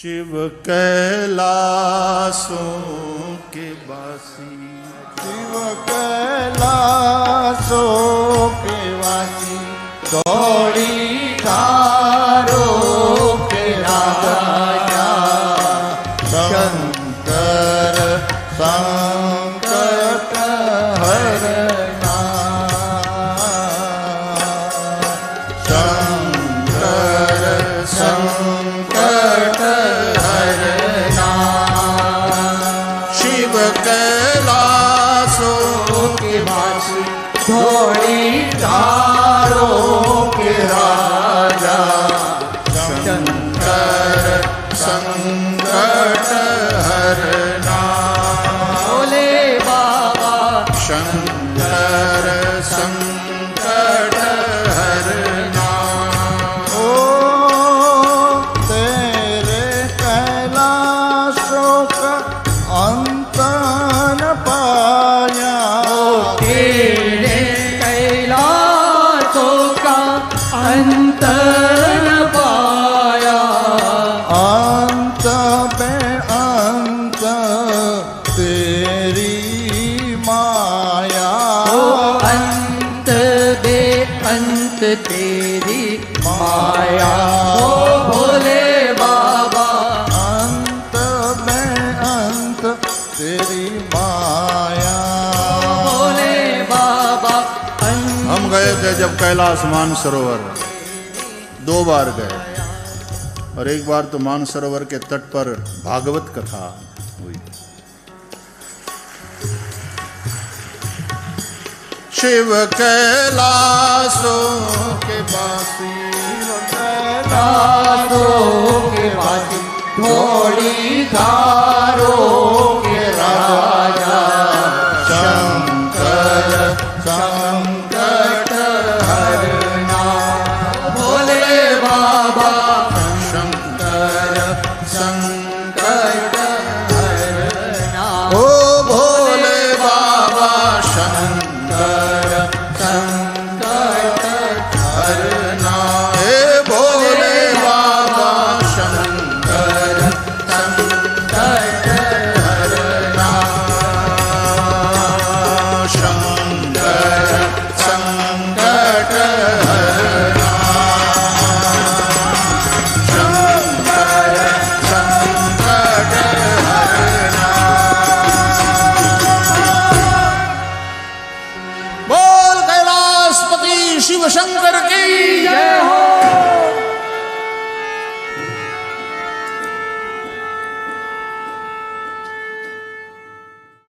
शिव कैलासों के वासी, शिव कैलासों के वासी, दौड़ी धारों के राजा, शंकर संकट हरना, शंकर संकट हरना, शिव कैलासों के वासी, दौड़ी धारों के राजा, शंकर संकट हरना, भोले बाबा शंकर संकट हरना। ओ तेरे कैलाशों का अंत न पाया, तेरे कैलाशों का अंत न पाया, अंत पे अंत तेरी माया, ओ अंत बे अंत तेरी माया, ओ भोले बाबा अंत में अंत तेरी माया, भोले बाबा हम गए थे जब कैलाश मानसरोवर, 2 बार गए और एक बार तो मानसरोवर के तट पर भागवत कथा हुई। शिव कैलाशों के वासी, कैलाशों के वासी, दौड़ी धारों के राजा, शंकर संकट हरना, भोले बाबा शंकर संकट